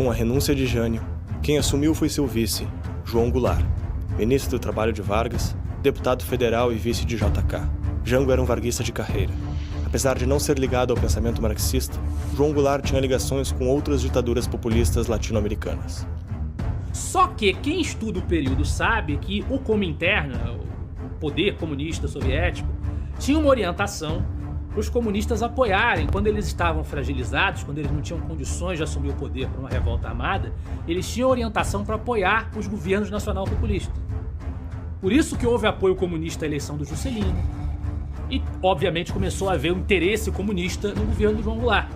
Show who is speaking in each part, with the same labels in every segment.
Speaker 1: Com a renúncia de Jânio, quem assumiu foi seu vice, João Goulart, ministro do Trabalho de Vargas, deputado federal e vice de JK. Jango era um varguista de carreira. Apesar de não ser ligado ao pensamento marxista, João Goulart tinha ligações com outras ditaduras populistas latino-americanas.
Speaker 2: Só que quem estuda o período sabe que o Comintern, o poder comunista soviético, tinha uma orientação para os comunistas apoiarem. Quando eles estavam fragilizados, quando eles não tinham condições de assumir o poder por uma revolta armada, eles tinham orientação para apoiar os governos nacional-populistas. Por isso que houve apoio comunista à eleição do Juscelino. E, obviamente, começou a haver um interesse comunista no governo do João Goulart.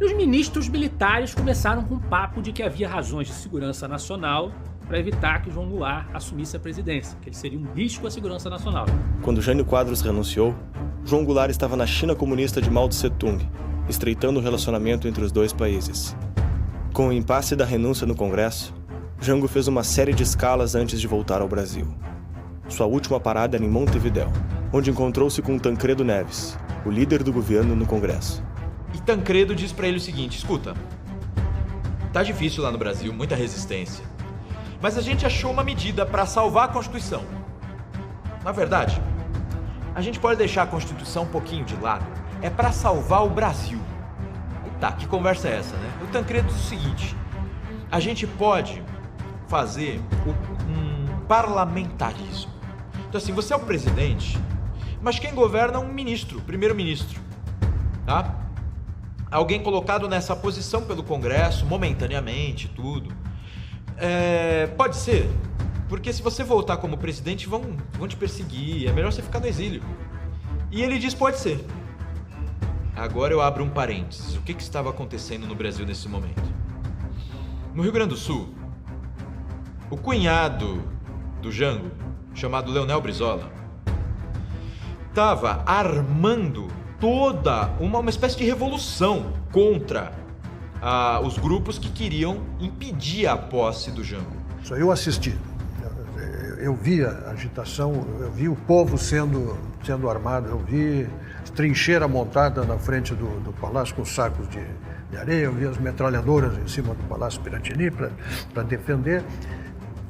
Speaker 2: E os ministros militares começaram com o papo de que havia razões de segurança nacional para evitar que João Goulart assumisse a presidência, que ele seria um risco à segurança nacional.
Speaker 1: Quando Jânio Quadros renunciou, João Goulart estava na China comunista de Mao Tse-tung, estreitando o relacionamento entre os dois países. Com o impasse da renúncia no Congresso, Jango fez uma série de escalas antes de voltar ao Brasil. Sua última parada era em Montevidéu, onde encontrou-se com Tancredo Neves, o líder do governo no Congresso.
Speaker 3: E Tancredo diz pra ele o seguinte: escuta, tá difícil lá no Brasil, muita resistência, mas a gente achou uma medida pra salvar a Constituição. Na verdade, a gente pode deixar a Constituição um pouquinho de lado, é pra salvar o Brasil. E tá, que conversa é essa, né? O Tancredo diz o seguinte: a gente pode fazer um parlamentarismo. Então assim, você é o presidente, mas quem governa é um ministro, primeiro-ministro, tá? Alguém colocado nessa posição pelo Congresso, momentaneamente, tudo. Pode ser, porque se você voltar como presidente, vão te perseguir, é melhor você ficar no exílio. E ele diz, pode ser. Agora eu abro um parênteses. O que estava acontecendo no Brasil nesse momento? No Rio Grande do Sul, o cunhado do Jango, chamado Leonel Brizola, estava armando toda uma espécie de revolução contra os grupos que queriam impedir a posse do Jango.
Speaker 4: Eu assisti, eu vi a agitação, eu vi o povo sendo armado, eu vi trincheira montada na frente do palácio com sacos de areia, eu vi as metralhadoras em cima do Palácio Piratini para defender.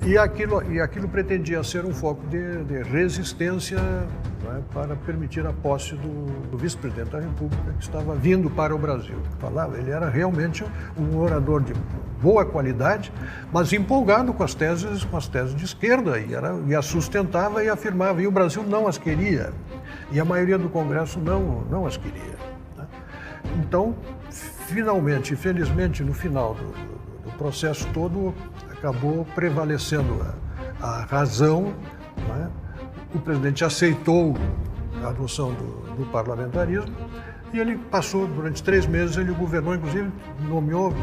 Speaker 4: E aquilo pretendia ser um foco de resistência, né, para permitir a posse do vice-presidente da República, que estava vindo para o Brasil. Ele era realmente um orador de boa qualidade, mas empolgado com as teses de esquerda, e as sustentava e afirmava, e o Brasil não as queria, e a maioria do Congresso não as queria, né? Então, finalmente, felizmente, no final do processo todo, acabou prevalecendo a razão, né? O presidente aceitou a adoção do parlamentarismo e ele passou, durante 3 meses, ele governou, inclusive nomeou,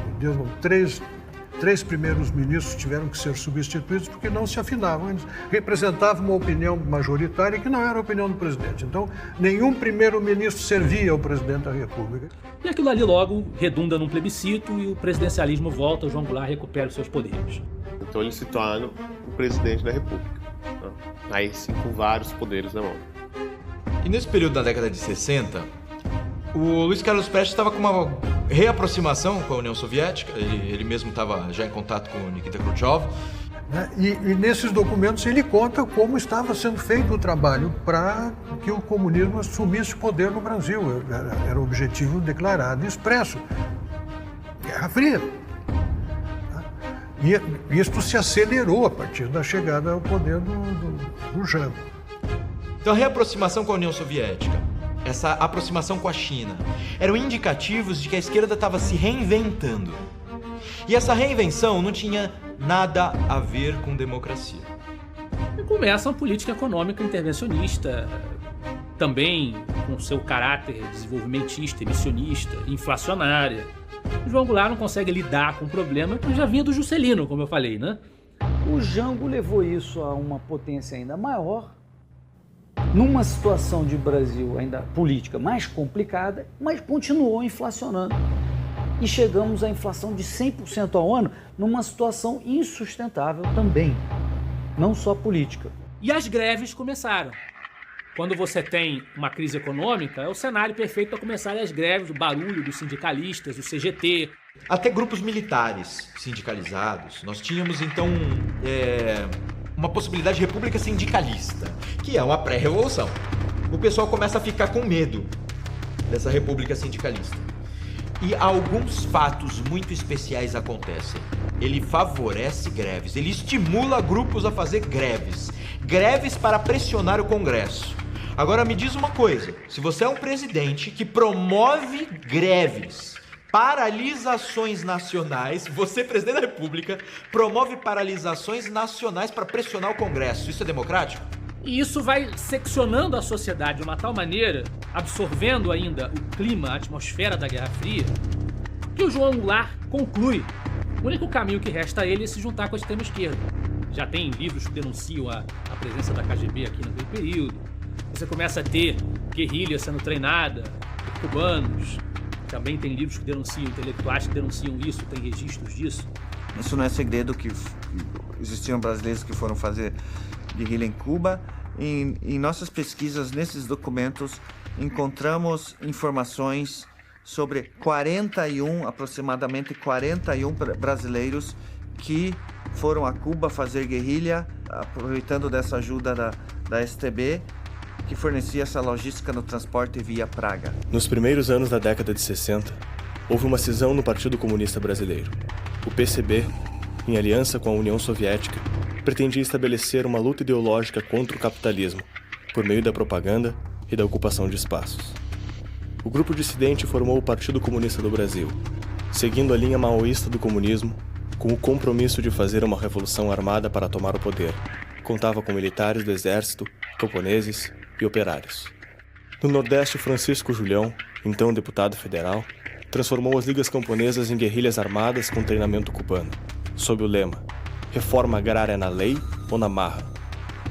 Speaker 4: três primeiros ministros tiveram que ser substituídos porque não se afinavam, eles representavam uma opinião majoritária que não era a opinião do presidente. Então, nenhum primeiro-ministro servia ao presidente da República.
Speaker 2: E aquilo ali logo redunda num plebiscito e o presidencialismo volta, o João Goulart recupera os seus poderes.
Speaker 5: Então ele se torna o presidente da República. Aí sim, com vários poderes na mão.
Speaker 3: E nesse período da década de 60, o Luiz Carlos Prestes estava com uma reaproximação com a União Soviética, ele mesmo estava já em contato com o Nikita Khrushchev.
Speaker 4: E nesses documentos ele conta como estava sendo feito o trabalho para que o comunismo assumisse o poder no Brasil. Era o objetivo declarado e expresso. Guerra Fria. E isto se acelerou a partir da chegada ao poder do Jango.
Speaker 3: Então a reaproximação com a União Soviética, essa aproximação com a China, eram indicativos de que a esquerda estava se reinventando. E essa reinvenção não tinha nada a ver com democracia.
Speaker 2: E começa uma política econômica intervencionista, também com seu caráter desenvolvimentista, emissionista, inflacionária. O João Goulart não consegue lidar com o problema que já vinha do Juscelino, como eu falei, né?
Speaker 6: O Jango levou isso a uma potência ainda maior, numa situação de Brasil ainda política mais complicada, mas continuou inflacionando. E chegamos à inflação de 100% ao ano, numa situação insustentável também, não só política.
Speaker 2: E as greves começaram. Quando você tem uma crise econômica, é o cenário perfeito para começar as greves, o barulho dos sindicalistas, do CGT.
Speaker 3: Até grupos militares sindicalizados. Nós tínhamos, então, uma possibilidade de república sindicalista, que é uma pré-revolução. O pessoal começa a ficar com medo dessa república sindicalista. E alguns fatos muito especiais acontecem. Ele favorece greves, ele estimula grupos a fazer greves. Greves para pressionar o Congresso. Agora me diz uma coisa, se você é um presidente que promove greves, paralisações nacionais, você, presidente da República, promove paralisações nacionais para pressionar o Congresso, isso é democrático?
Speaker 2: E isso vai seccionando a sociedade de uma tal maneira, absorvendo ainda o clima, a atmosfera da Guerra Fria, que o João Goulart conclui: o único caminho que resta a ele é se juntar com a extrema-esquerda. Já tem livros que denunciam a presença da KGB aqui naquele período. Você começa a ter guerrilha sendo treinada por cubanos. Também tem livros que denunciam, intelectuais que denunciam isso, tem registros disso.
Speaker 7: Isso não é segredo que existiam brasileiros que foram fazer guerrilha em Cuba. Em nossas pesquisas, nesses documentos, encontramos informações sobre aproximadamente 41 brasileiros que foram a Cuba fazer guerrilha, aproveitando dessa ajuda da STB, que fornecia essa logística no transporte via Praga.
Speaker 1: Nos primeiros anos da década de 60, houve uma cisão no Partido Comunista Brasileiro. O PCB, em aliança com a União Soviética, pretendia estabelecer uma luta ideológica contra o capitalismo, por meio da propaganda e da ocupação de espaços. O grupo dissidente formou o Partido Comunista do Brasil, seguindo a linha maoísta do comunismo, com o compromisso de fazer uma revolução armada para tomar o poder. Contava com militares do exército, camponeses e operários. No Nordeste, Francisco Julião, então deputado federal, transformou as ligas camponesas em guerrilhas armadas com treinamento cubano, sob o lema Reforma Agrária na Lei ou na Marra.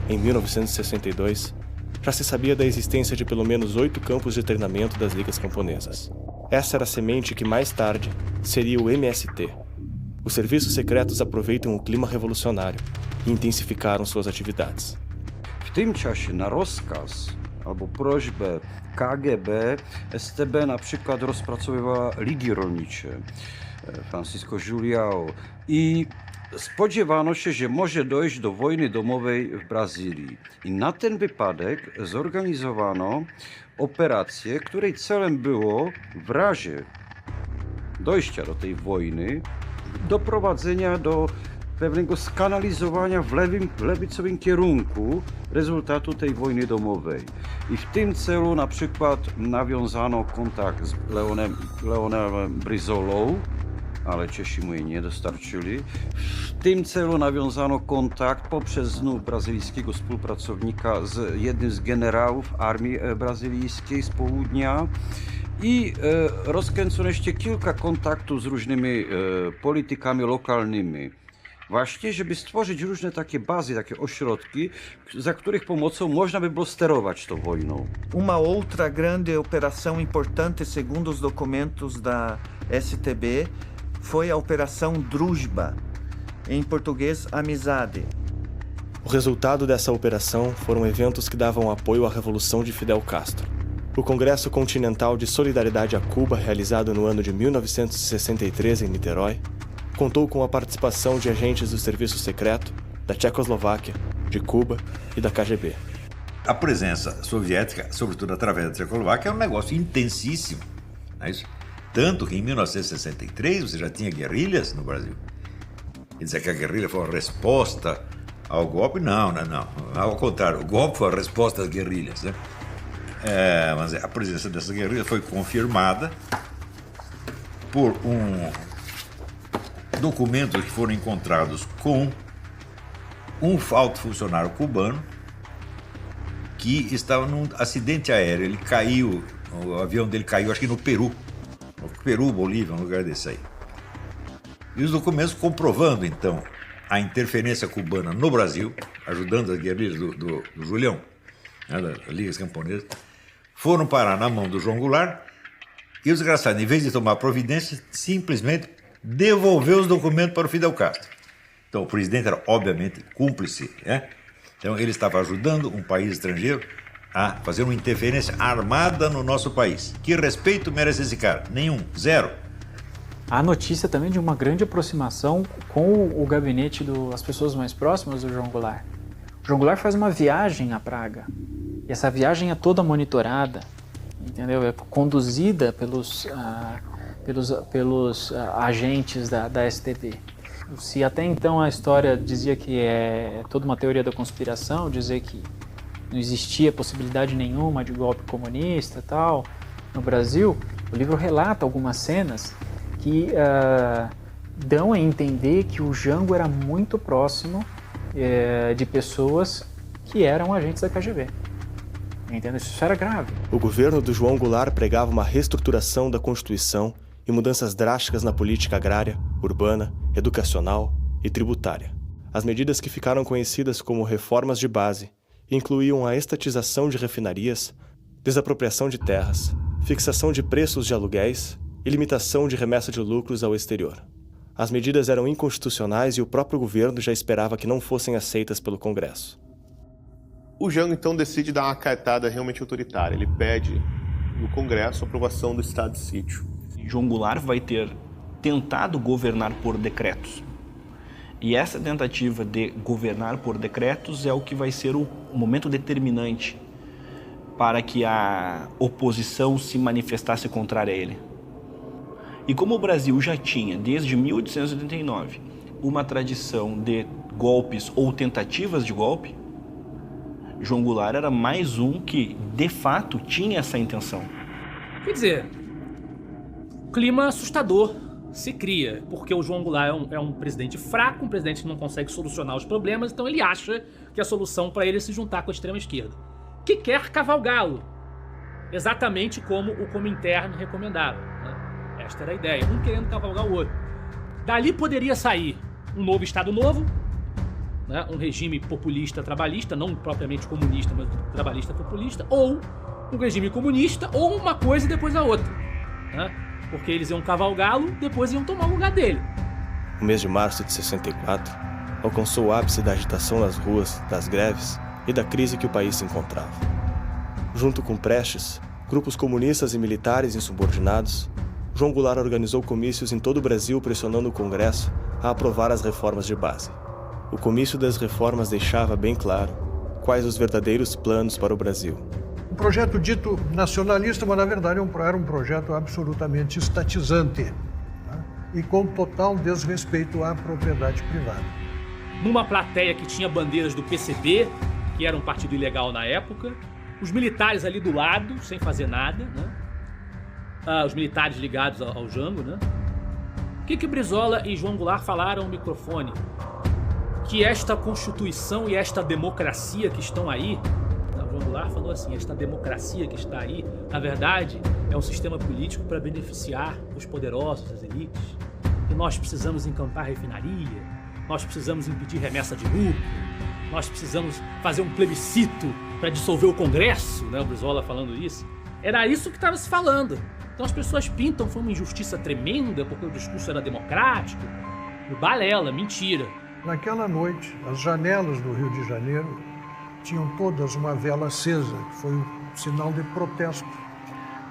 Speaker 1: Em 1962, já se sabia da existência de pelo menos 8 campos de treinamento das ligas camponesas. Essa era a semente que mais tarde seria o MST. Os serviços secretos aproveitam o clima revolucionário i intensyfikaron suas atividades.
Speaker 8: W tym czasie na rozkaz albo prośbę KGB STB na przykład rozpracowywała ligi rolnicze Francisco Julião i spodziewano się, że może dojść do wojny domowej w Brazylii. I na ten wypadek zorganizowano operację, której celem było w razie dojścia do tej wojny doprowadzenia do pewnego skanalizowania w lewicowym kierunku rezultatu tej wojny domowej. I w tym celu na przykład nawiązano kontakt z Leonem Brizolą, ale Czesi mu jej nie dostarczyli. W tym celu nawiązano kontakt poprzez znów brazylijskiego współpracownika z jednym z generałów armii brazylijskiej z południa. I rozkręcono jeszcze kilka kontaktów z różnymi politykami lokalnymi. Właśnie, żeby stworzyć różne takie bazy, takie ośrodki, za których pomocą można by było sterować tą wojną.
Speaker 7: Uma outra grande operação importante, segundo os documentos da STB, foi a Operação Druzhba, em português, Amizade.
Speaker 1: O resultado dessa operação foram eventos que davam apoio à Revolução de Fidel Castro. O Congresso Continental de Solidariedade a Cuba, realizado no ano de 1963 em Niterói, contou com a participação de agentes do Serviço Secreto, da Tchecoslováquia, de Cuba e da KGB.
Speaker 9: A presença soviética, sobretudo através da Tchecoslováquia, é um negócio intensíssimo. Não é isso? Tanto que em 1963 você já tinha guerrilhas no Brasil. E dizer que a guerrilha foi uma resposta ao golpe, não. Ao contrário, o golpe foi a resposta às guerrilhas, né? Mas a presença dessas guerrilhas foi confirmada por documentos que foram encontrados com um alto funcionário cubano que estava num acidente aéreo. Ele caiu, o avião dele caiu, acho que no Peru, Bolívia, um lugar desse aí. E os documentos comprovando, então, a interferência cubana no Brasil, ajudando as guerrilhas do Julião, né, das ligas camponesas, foram parar na mão do João Goulart e o desgraçado, em vez de tomar providência, simplesmente devolveu os documentos para o Fidel Castro. Então o presidente era obviamente cúmplice, né? Então ele estava ajudando um país estrangeiro a fazer uma interferência armada no nosso país. Que respeito merece esse cara? Nenhum, zero.
Speaker 10: há notícia também de uma grande aproximação com o gabinete das pessoas mais próximas do João Goulart. O João Goulart faz uma viagem a Praga, e essa viagem é toda monitorada, entendeu? É conduzida pelos agentes da STB. Se até então a história dizia que é toda uma teoria da conspiração, dizer que não existia possibilidade nenhuma de golpe comunista e tal no Brasil, o livro relata algumas cenas que dão a entender que o Jango era muito próximo de pessoas que eram agentes da KGB. Entendeu? Isso era grave.
Speaker 1: O governo do João Goulart pregava uma reestruturação da Constituição e mudanças drásticas na política agrária, urbana, educacional e tributária. As medidas que ficaram conhecidas como reformas de base incluíam a estatização de refinarias, desapropriação de terras, fixação de preços de aluguéis e limitação de remessa de lucros ao exterior. As medidas eram inconstitucionais e o próprio governo já esperava que não fossem aceitas pelo Congresso.
Speaker 5: O Jango, então, decide dar uma caetada realmente autoritária. Ele pede no Congresso a aprovação do estado de sítio.
Speaker 11: João Goulart vai ter tentado governar por decretos. E essa tentativa de governar por decretos é o que vai ser o momento determinante para que a oposição se manifestasse contrária a ele. E como o Brasil já tinha, desde 1889, uma tradição de golpes ou tentativas de golpe, João Goulart era mais um que, de fato, tinha essa intenção.
Speaker 2: Quer dizer, clima assustador se cria, porque o João Goulart é um presidente fraco, um presidente que não consegue solucionar os problemas, então ele acha que a solução para ele é se juntar com a extrema-esquerda, que quer cavalgá-lo, exatamente como o Comintern recomendava, né? Esta era a ideia, um querendo cavalgar o outro. Dali poderia sair um novo Estado Novo, né? Um regime populista trabalhista, não propriamente comunista, mas trabalhista populista, ou um regime comunista, ou uma coisa e depois a outra, né? Porque eles iam cavalgá-lo, depois iam tomar o lugar dele.
Speaker 1: O mês de março de 64 alcançou o ápice da agitação nas ruas, das greves e da crise que o país se encontrava. Junto com Prestes, grupos comunistas e militares insubordinados, João Goulart organizou comícios em todo o Brasil pressionando o Congresso a aprovar as reformas de base. O comício das reformas deixava bem claro quais os verdadeiros planos para o Brasil.
Speaker 4: Um projeto dito nacionalista, mas na verdade era um projeto absolutamente estatizante, né? E com total desrespeito à propriedade privada.
Speaker 2: Numa plateia que tinha bandeiras do PCB, que era um partido ilegal na época, os militares ali do lado, sem fazer nada, né? Os militares ligados ao Jango, né? O que Brizola e João Goulart falaram no microfone? Que esta Constituição e esta democracia que estão aí, João Goulart falou assim, esta democracia que está aí, na verdade, é um sistema político para beneficiar os poderosos, as elites, que nós precisamos encampar refinaria, nós precisamos impedir remessa de lucro, nós precisamos fazer um plebiscito para dissolver o Congresso, né? O Brizola falando isso. Era isso que estava se falando. Então as pessoas pintam, foi uma injustiça tremenda, porque o discurso era democrático. Balela, mentira.
Speaker 4: Naquela noite, as janelas do Rio de Janeiro tinham todas uma vela acesa, que foi um sinal de protesto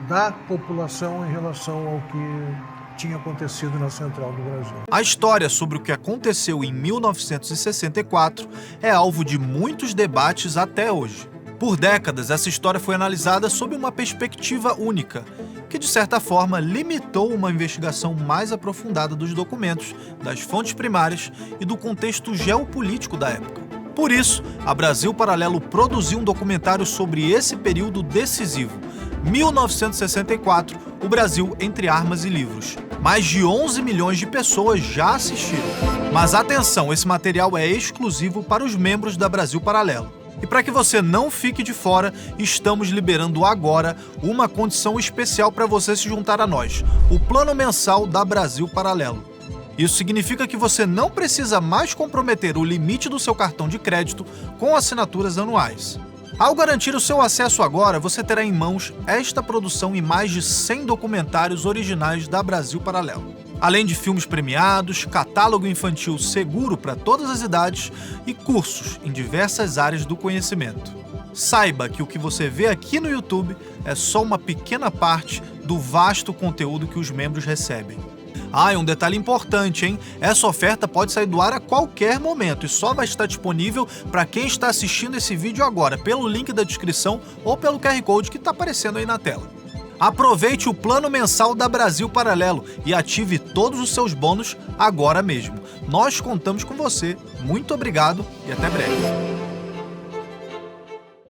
Speaker 4: da população em relação ao que tinha acontecido na Central do Brasil.
Speaker 12: A história sobre o que aconteceu em 1964 é alvo de muitos debates até hoje. Por décadas, essa história foi analisada sob uma perspectiva única, que de certa forma limitou uma investigação mais aprofundada dos documentos, das fontes primárias e do contexto geopolítico da época. Por isso, a Brasil Paralelo produziu um documentário sobre esse período decisivo, 1964, o Brasil entre armas e livros. Mais de 11 milhões de pessoas já assistiram. Mas atenção, esse material é exclusivo para os membros da Brasil Paralelo. E para que você não fique de fora, estamos liberando agora uma condição especial para você se juntar a nós, o Plano Mensal da Brasil Paralelo. Isso significa que você não precisa mais comprometer o limite do seu cartão de crédito com assinaturas anuais. Ao garantir o seu acesso agora, você terá em mãos esta produção e mais de 100 documentários originais da Brasil Paralelo. Além de filmes premiados, catálogo infantil seguro para todas as idades e cursos em diversas áreas do conhecimento. Saiba que o que você vê aqui no YouTube é só uma pequena parte do vasto conteúdo que os membros recebem. Ah, e um detalhe importante, hein? Essa oferta pode sair do ar a qualquer momento e só vai estar disponível para quem está assistindo esse vídeo agora, pelo link da descrição ou pelo QR Code que está aparecendo aí na tela. Aproveite o plano mensal da Brasil Paralelo e ative todos os seus bônus agora mesmo. Nós contamos com você. Muito obrigado e até breve.